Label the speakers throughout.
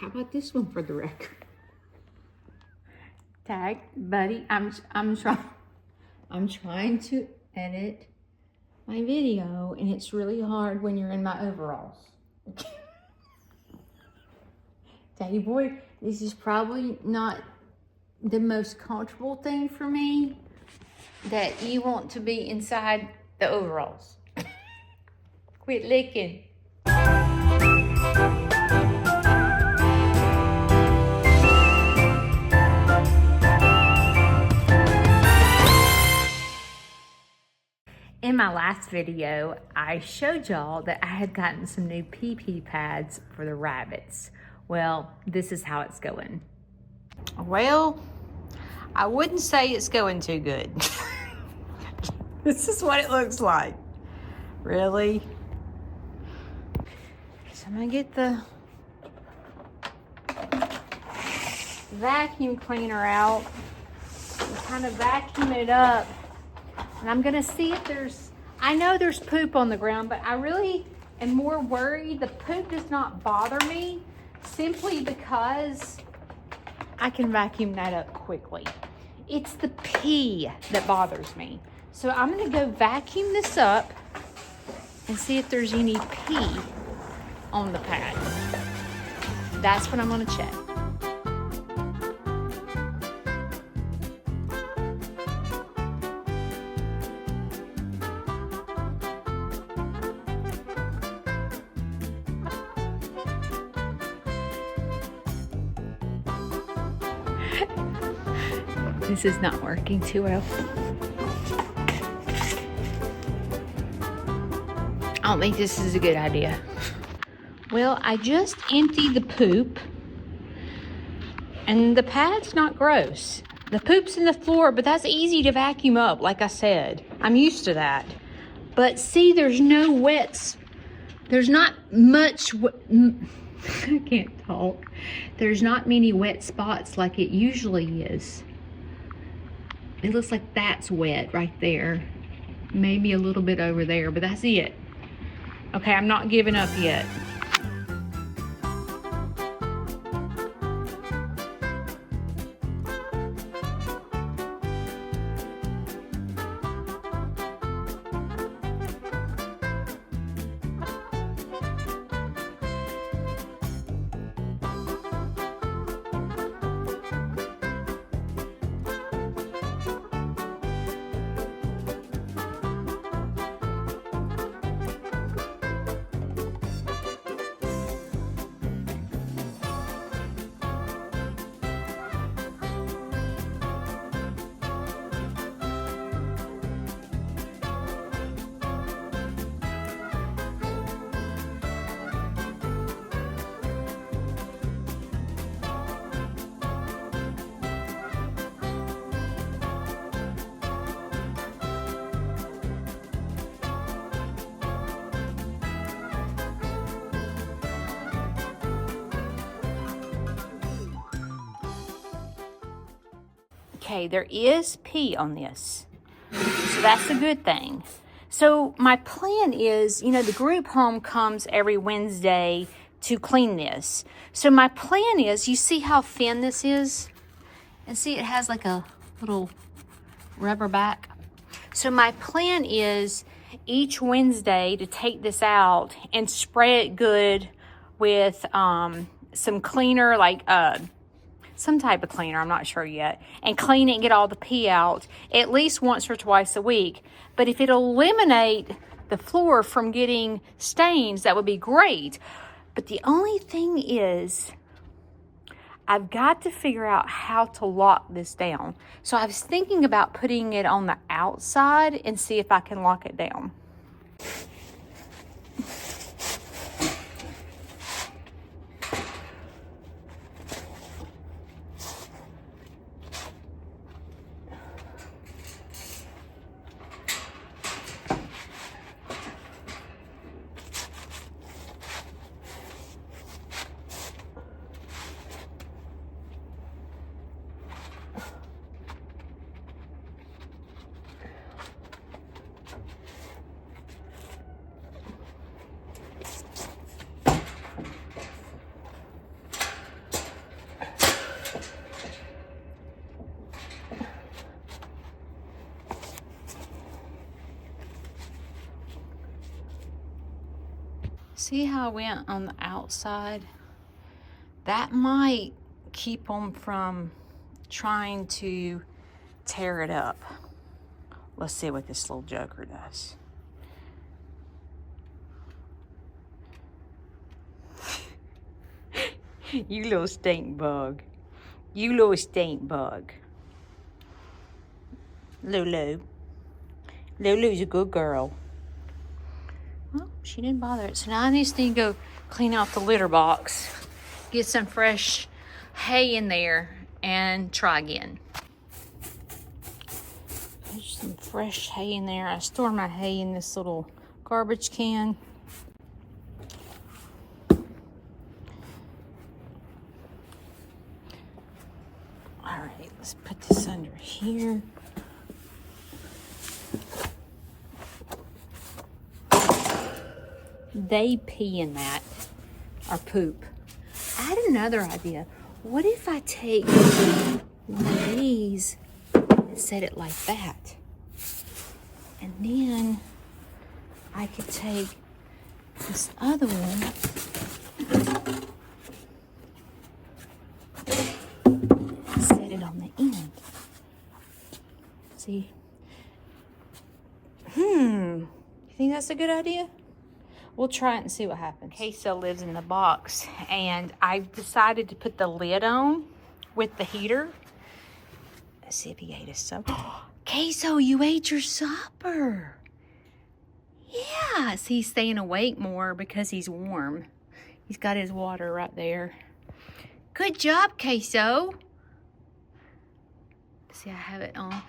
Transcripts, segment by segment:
Speaker 1: How about this one for the record?
Speaker 2: Tag, buddy, I'm trying to edit my video, and it's really hard when you're in my overalls. Daddy boy, this is probably not the most comfortable thing for me, that you want to be inside the overalls. Quit licking. In my last video, I showed y'all that I had gotten some new pee-pee pads for the rabbits. Well, this is how it's going.
Speaker 1: Well, I wouldn't say it's going too good. This is what it looks like. Really? So I'm gonna get the vacuum cleaner out and kind of vacuum it up. And I'm gonna see if I know there's poop on the ground, but I really am more worried the poop does not bother me simply because I can vacuum that up quickly. It's the pee that bothers me. So I'm gonna go vacuum this up and see if there's any pee on the pad. That's what I'm gonna check.
Speaker 2: This is not working too well. I don't think this is a good idea. Well, I just emptied the poop, and the pad's not gross. The poop's in the floor, but that's easy to vacuum up, like I said. I'm used to that. But see, there's no wets. There's not much, I can't talk. There's not many wet spots like it usually is. It looks like that's wet right there. Maybe a little bit over there, but that's it. Okay, I'm not giving up yet. Okay, there is pee on this, so that's a good thing. So my plan is, you know, the group home comes every Wednesday to clean this. So my plan is, you see how thin this is? And see, it has like a little rubber back. So my plan is each Wednesday to take this out and spray it good with some cleaner, like some type of cleaner, I'm not sure yet, and clean it and get all the pee out at least once or twice a week. But if it'll eliminate the floor from getting stains, that would be great. But the only thing is, I've got to figure out how to lock this down. So I was thinking about putting it on the outside and see if I can lock it down. See how I went on the outside? That might keep them from trying to tear it up. Let's see what this little joker does. You little stink bug. You little stink bug. Lulu. Lulu's a good girl. Well, she didn't bother it. So now I just need to go clean out the litter box, get some fresh hay in there, and try again. There's some fresh hay in there. I store my hay in this little garbage can. All right, let's put this under here. They pee in that, or poop. I had another idea. What if I take one of these and set it like that? And then I could take this other one and set it on the end. See? You think that's a good idea? We'll try it and see what happens. Queso lives in the box, and I've decided to put the lid on with the heater. Let's see if he ate his supper. Queso, you ate your supper. Yes, he's staying awake more because he's warm. He's got his water right there. Good job, Queso. See, I have it on.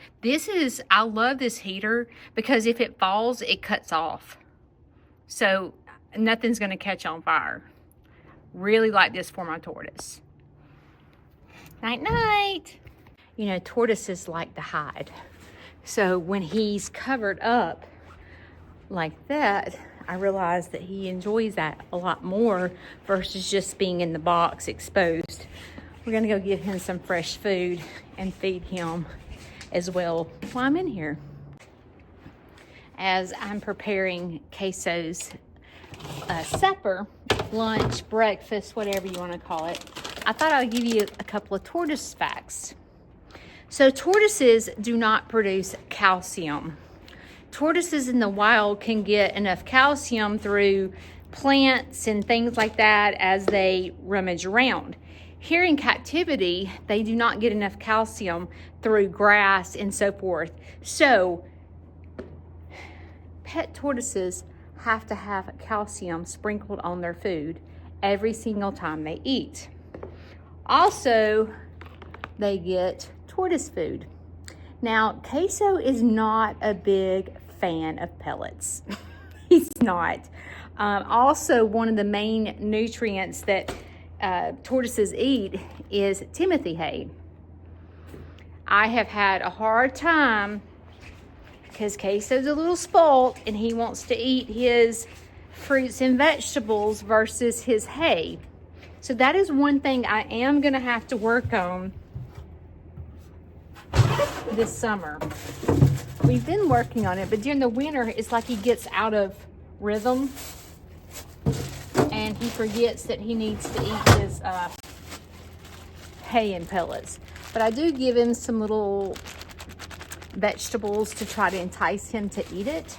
Speaker 2: I love this heater because if it falls, it cuts off. So nothing's going to catch on fire. Really like this for my tortoise. Night, night. You know, tortoises like to hide. So when he's covered up like that, I realize that he enjoys that a lot more versus just being in the box exposed. We're going to go get him some fresh food and feed him as well while I'm in here. As I'm preparing Queso's supper, lunch, breakfast, whatever you want to call it, I thought I'd give you a couple of tortoise facts. So tortoises do not produce calcium. Tortoises in the wild can get enough calcium through plants and things like that as they rummage around. Here in captivity, they do not get enough calcium through grass and so forth. So pet tortoises have to have calcium sprinkled on their food every single time they eat. Also, they get tortoise food. Now, Queso is not a big fan of pellets. He's not. Also, one of the main nutrients that tortoises eat is Timothy hay. I have had a hard time because Queso's a little spoiled and he wants to eat his fruits and vegetables versus his hay. So that is one thing I am going to have to work on this summer. We've been working on it, but during the winter, it's like he gets out of rhythm and he forgets that he needs to eat his hay and pellets. But I do give him some little vegetables to try to entice him to eat it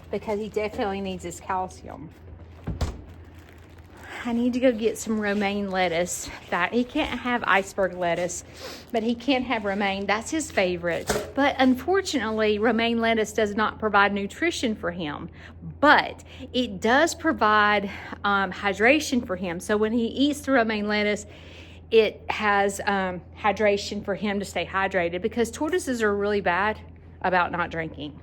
Speaker 2: because he definitely needs his calcium. I need to go get some romaine lettuce. That he can't have iceberg lettuce, but he can have romaine. That's his favorite. But unfortunately, romaine lettuce does not provide nutrition for him, but it does provide hydration for him. So when he eats the romaine lettuce, it has hydration for him to stay hydrated because tortoises are really bad about not drinking.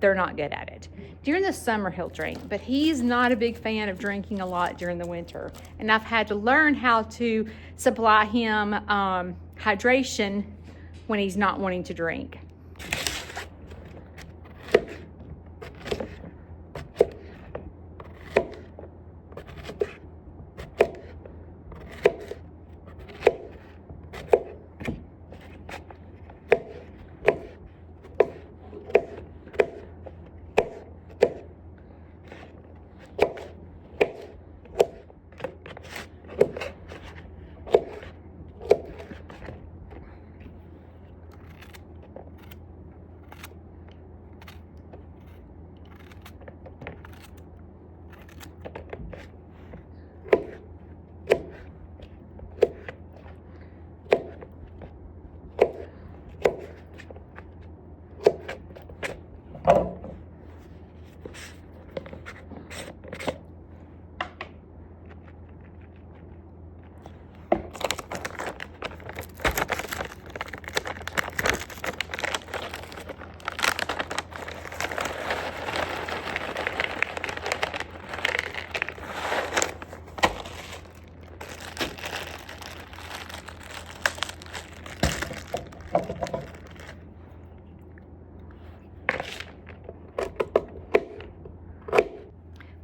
Speaker 2: They're not good at it. During the summer, he'll drink, but he's not a big fan of drinking a lot during the winter. And I've had to learn how to supply him hydration when he's not wanting to drink.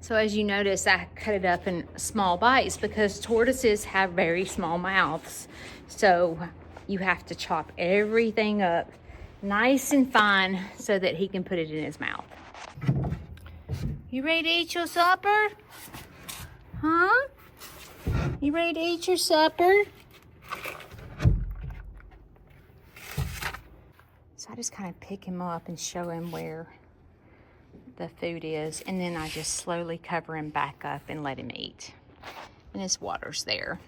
Speaker 2: So as you notice, I cut it up in small bites because tortoises have very small mouths. So you have to chop everything up nice and fine so that he can put it in his mouth. You ready to eat your supper? Huh? You ready to eat your supper? So I just kind of pick him up and show him where the food is, and then I just slowly cover him back up and let him eat. And his water's there.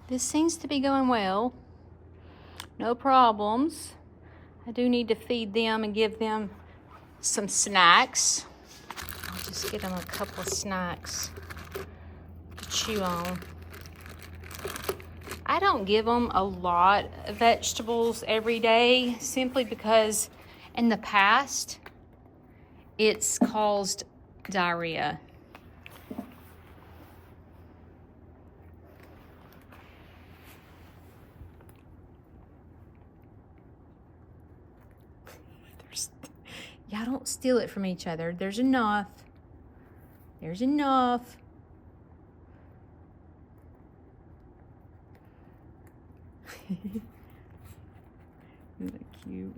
Speaker 2: This seems to be going well. No problems. I do need to feed them and give them some snacks. I'll just get them a couple of snacks to chew on. I don't give them a lot of vegetables every day simply because in the past it's caused diarrhea. Y'all don't steal it from each other. There's enough. There's enough. Isn't that cute?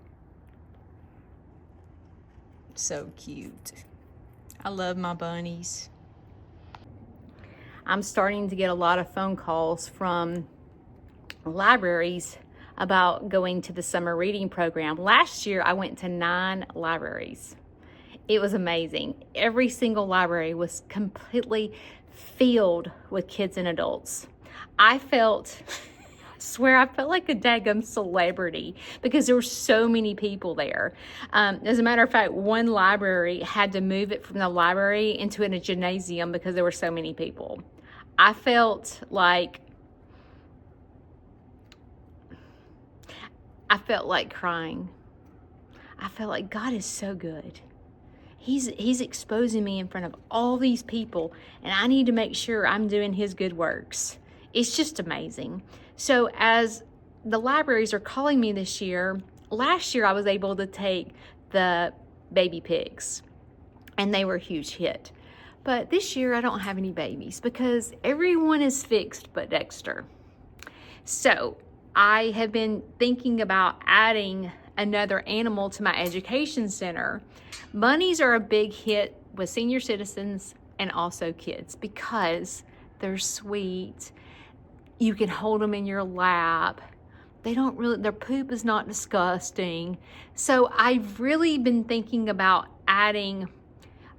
Speaker 2: So cute. I love my bunnies. I'm starting to get a lot of phone calls from libraries about going to the summer reading program. Last year, I went to 9 libraries. It was amazing. Every single library was completely filled with kids and adults. I felt like a daggum celebrity because there were so many people there. As a matter of fact, one library had to move it from the library into a gymnasium because there were so many people. I felt like crying. I felt like God is so good. He's exposing me in front of all these people, and I need to make sure I'm doing his good works. It's just amazing. So as the libraries are calling me this year, last year I was able to take the baby pigs, and they were a huge hit. But this year I don't have any babies because everyone is fixed but Dexter. So I have been thinking about adding another animal to my education center. Bunnies are a big hit with senior citizens and also kids because they're sweet. You can hold them in your lap. Their poop is not disgusting. So I've really been thinking about adding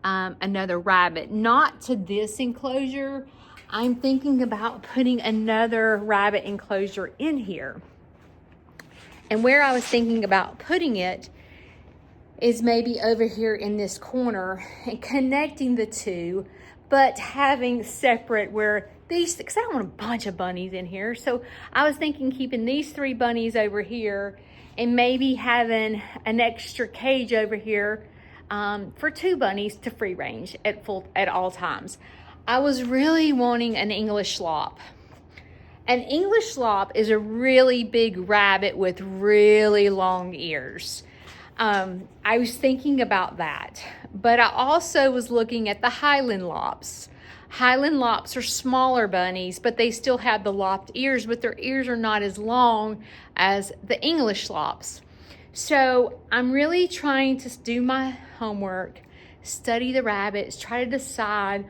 Speaker 2: another rabbit, not to this enclosure. I'm thinking about putting another rabbit enclosure in here. And where I was thinking about putting it is maybe over here in this corner and connecting the two, but having separate where these, because I don't want a bunch of bunnies in here. So I was thinking keeping these 3 bunnies over here and maybe having an extra cage over here for 2 bunnies to free range at all times. I was really wanting an English slop. An English slop is a really big rabbit with really long ears. I was thinking about that, but I also was looking at the Highland lops. Highland lops are smaller bunnies, but they still have the lopped ears, but their ears are not as long as the English lops. So I'm really trying to do my homework, study the rabbits, try to decide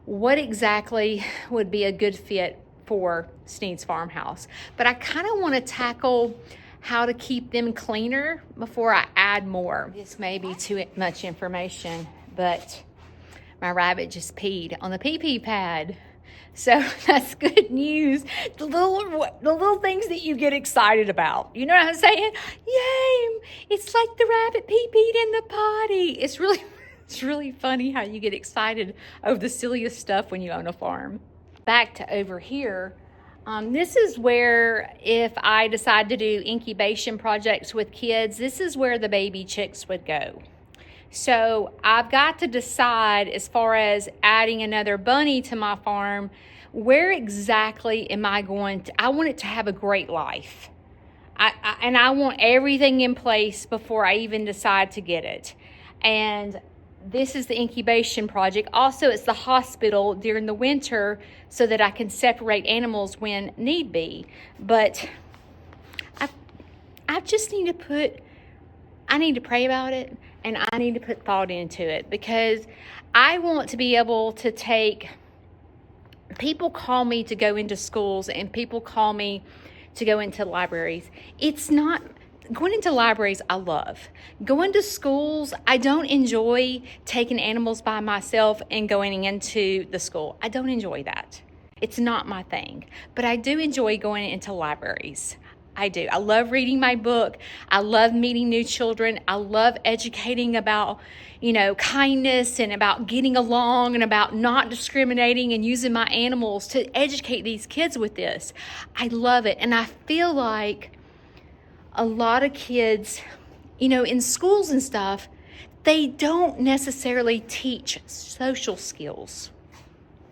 Speaker 2: what exactly would be a good fit for Snead's Farmhouse. But I kind of want to tackle how to keep them cleaner before I add more. This may be too much information, but my rabbit just peed on the pee-pee pad. So that's good news. The little things that you get excited about. You know what I'm saying? Yay! It's like the rabbit pee-peed in the potty. It's really funny how you get excited over the silliest stuff when you own a farm. Back to over here,
Speaker 1: This is where, if I decide to do incubation projects with kids, this is where the baby chicks would go. So I've got to decide, as far as adding another bunny to my farm, where exactly am I going to, I want it to have a great life. And I want everything in place before I even decide to get it. And this is the incubation project. Also, it's the hospital during the winter so that I can separate animals when need be. But I just need to I need to pray about it, and I need to put thought into it, because I want to be able to people call me to go into schools, and people call me to go into libraries. It's not going into libraries. I love going to schools. I don't enjoy taking animals by myself and going into the school. I don't enjoy that. It's not my thing, but I do enjoy going into libraries. I do. I love reading my book. I love meeting new children. I love educating about, kindness and about getting along and about not discriminating and using my animals to educate these kids with this. I love it. And I feel like a lot of kids, in schools and stuff, they don't necessarily teach social skills.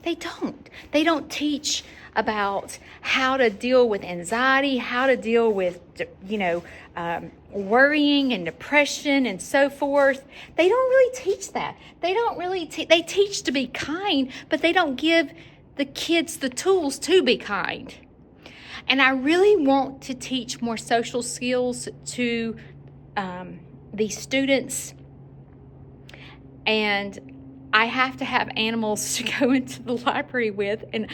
Speaker 1: They don't teach about how to deal with anxiety, how to deal with, worrying and depression and so forth. They don't really teach that. They teach to be kind, but they don't give the kids the tools to be kind. And I really want to teach more social skills to these students. And I have to have animals to go into the library with. And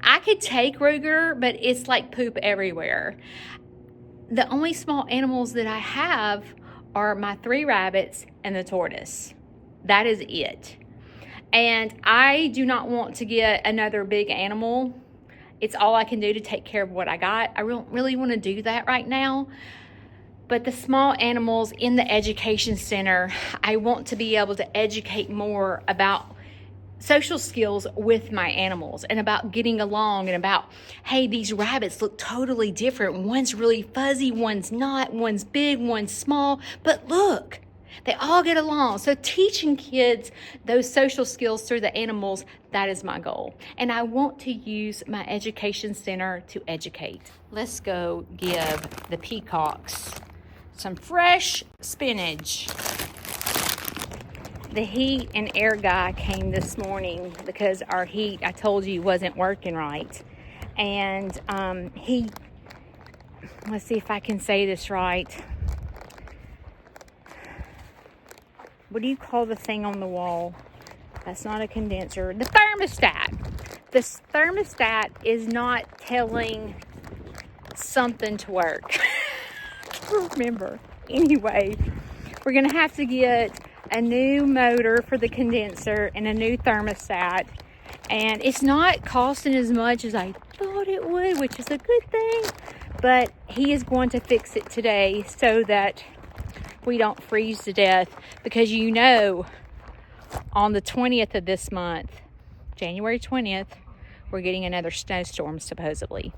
Speaker 1: I could take Ruger, but it's like poop everywhere. The only small animals that I have are my 3 rabbits and the tortoise. That is it. And I do not want to get another big animal. It's all I can do to take care of what I got. I don't really want to do that right now. But the small animals in the education center, I want to be able to educate more about social skills with my animals and about getting along and about, hey, these rabbits look totally different. One's really fuzzy, one's not, one's big, one's small. But look, they all get along. So teaching kids those social skills through the animals, that is my goal. And I want to use my education center to educate. Let's go give the peacocks some fresh spinach. The heat and air guy came this morning because our heat, I told you, wasn't working right. And let's see if I can say this right. What do you call the thing on the wall? That's not a condenser. The thermostat. The thermostat is not telling something to work. Remember. Anyway, we're going to have to get a new motor for the condenser and a new thermostat. And it's not costing as much as I thought it would, which is a good thing. But he is going to fix it today so that we don't freeze to death. Because on the 20th of this month, January 20th, we're getting another snowstorm supposedly.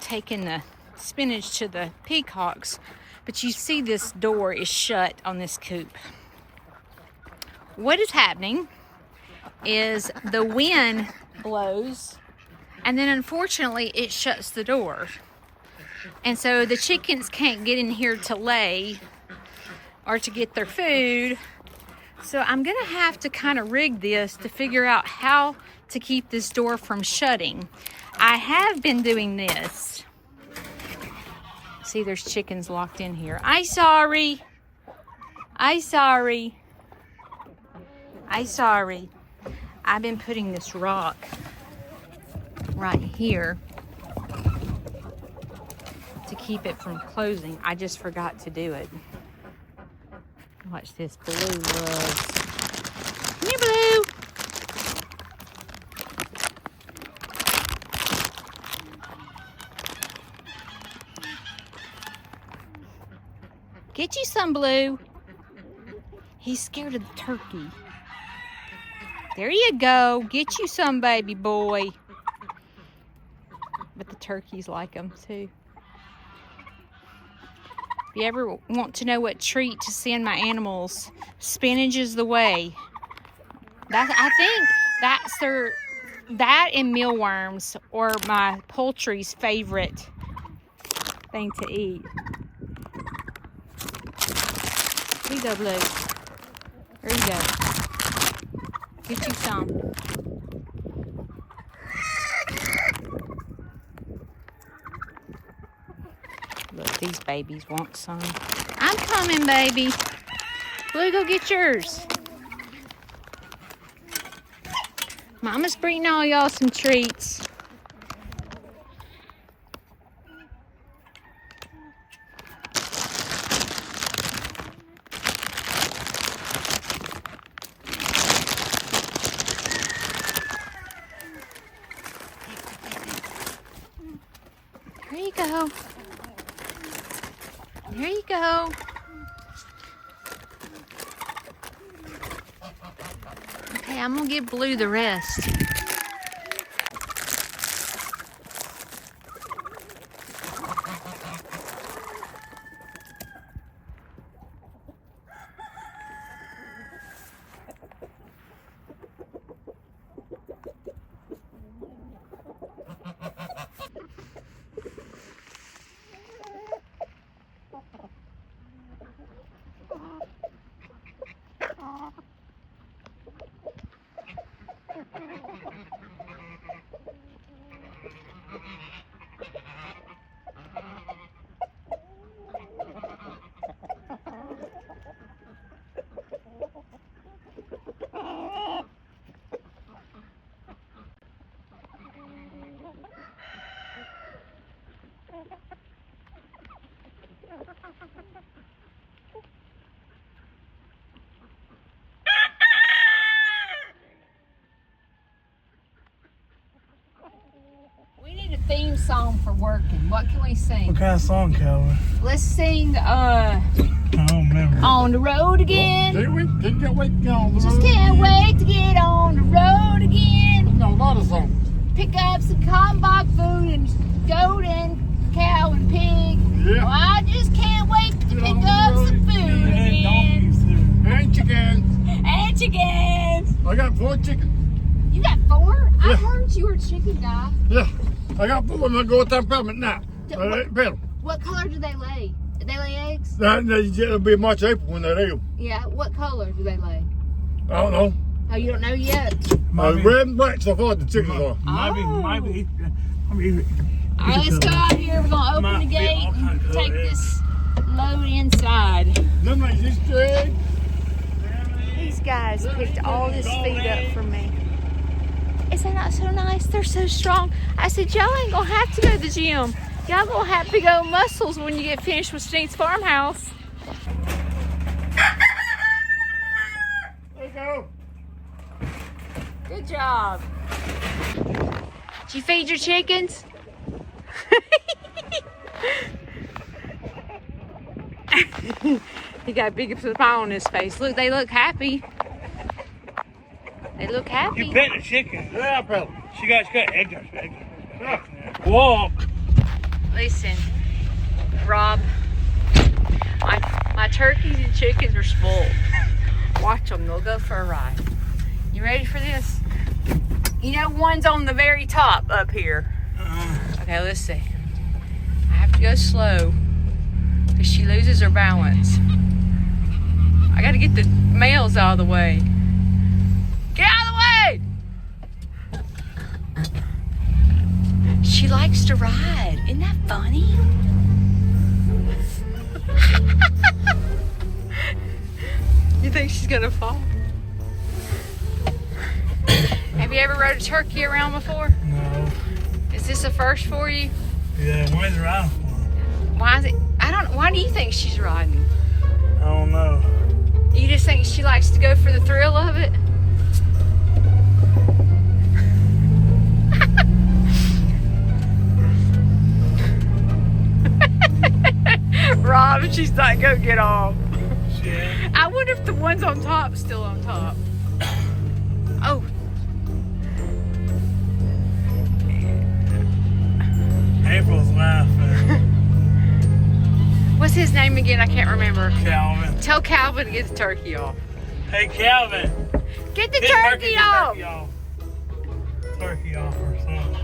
Speaker 1: Taking the spinach to the peacocks, but you see this door is shut on this coop. What is happening is the wind blows, and then unfortunately it shuts the door, and so the chickens can't get in here to lay or to get their food. So I'm gonna have to kind of rig this to figure out how to keep this door from shutting. I have been doing this. See, there's chickens locked in here. I'm sorry. I've been putting this rock right here to keep it from closing. I just forgot to do it. Watch this. Blue loves. Come here, Blue. Get you some, Blue. He's scared of the turkey. There you go. Get you some, baby boy.
Speaker 2: but the turkeys like them too. If you ever want to know what treat to send my animals, spinach is the way. I think that and mealworms are my poultry's favorite thing to eat. Here you go, Blue. There you go. Get you some. Look, these babies want some. I'm coming, baby. Blue, go get yours. Mama's bringing all y'all some treats. There you go. There you go. Okay, I'm gonna give Blue the rest. We need a theme song for working. What can we sing?
Speaker 3: What kind of song, Calvin?
Speaker 2: Let's sing
Speaker 3: I don't remember.
Speaker 2: On the Road Again.
Speaker 4: Can't wait to get on the
Speaker 2: Just
Speaker 4: road
Speaker 2: can't
Speaker 4: again.
Speaker 2: wait to get on the road again.
Speaker 4: No, a lot of songs.
Speaker 2: Pick up some combine food and goat and cow and pig.
Speaker 4: Yeah.
Speaker 2: Well, I just can't wait to
Speaker 4: Get
Speaker 2: pick
Speaker 4: on the
Speaker 2: up
Speaker 4: road
Speaker 2: some food
Speaker 3: And
Speaker 2: again.
Speaker 3: donkeys too.
Speaker 4: And chickens.
Speaker 2: And chickens.
Speaker 4: I got 4 chickens.
Speaker 2: You got 4? I
Speaker 4: Yeah.
Speaker 2: heard you were a chicken guy.
Speaker 4: Yeah. I got 4 and I go with that permit now.
Speaker 2: What color do they lay? Do they lay eggs?
Speaker 4: It'll be March, April when they leave.
Speaker 2: Yeah. What color do they lay?
Speaker 4: I don't know.
Speaker 2: Oh, you don't know yet.
Speaker 4: Red and black so far the chickens are.
Speaker 3: Might be.
Speaker 2: All right, let's go out here. We're gonna open
Speaker 3: Might
Speaker 2: the
Speaker 3: be
Speaker 2: gate
Speaker 3: all kinds
Speaker 2: and
Speaker 3: of
Speaker 2: take
Speaker 3: eggs.
Speaker 2: this load inside.
Speaker 4: Them ain't just eggs.
Speaker 2: These guys picked all this feed up for me. Is that not so nice? They're so strong. I said, y'all ain't gonna have to go to the gym. Y'all gonna have big old muscles when you get finished with Snead's farmhouse.
Speaker 4: There you go.
Speaker 2: Good job. Did you feed your chickens? He got a big smile on his face. Look, they look happy. They look happy.
Speaker 3: You pet the chicken.
Speaker 4: Yeah, pal.
Speaker 3: She got eggs. Walk.
Speaker 2: Listen, Rob, my turkeys and chickens are spoiled. Watch them, they'll go for a ride. You ready for this? You know, one's on the very top up here. Okay, let's see. I have to go slow because she loses her balance. I gotta get the males out of the way. Get out of the way! She likes to ride. Isn't that funny? You think she's gonna fall? Have you ever rode a turkey around before?
Speaker 3: No.
Speaker 2: Is this a first for you?
Speaker 3: Yeah, where's the ride for?
Speaker 2: Why is it? Why do you think she's riding?
Speaker 3: I don't know.
Speaker 2: You just think she likes to go for the thrill of it? Rob, she's not gonna get off.
Speaker 3: Shit.
Speaker 2: I wonder if the one's on top's still on top. Oh.
Speaker 5: his name again? I can't remember.
Speaker 3: Calvin.
Speaker 5: Tell Calvin to get the turkey off.
Speaker 3: Hey, Calvin.
Speaker 5: Get the
Speaker 3: Get
Speaker 5: turkey off.
Speaker 3: Turkey off. Turkey off or something.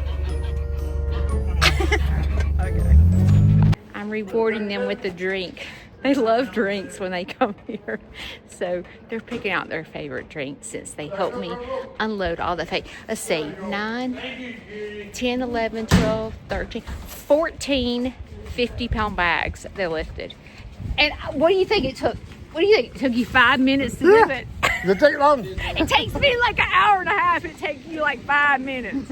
Speaker 5: Okay.
Speaker 2: I'm rewarding them with a drink. They love drinks when they come here. So they're picking out their favorite drink since they helped me unload all the let's see, 9, 10, 11, 12, 13, 14 50-pound bags they lifted. And what do you think it took? What do you think? It took you 5 minutes to do it?
Speaker 4: It take long.
Speaker 2: It takes me like an hour and a half. It takes you like 5 minutes.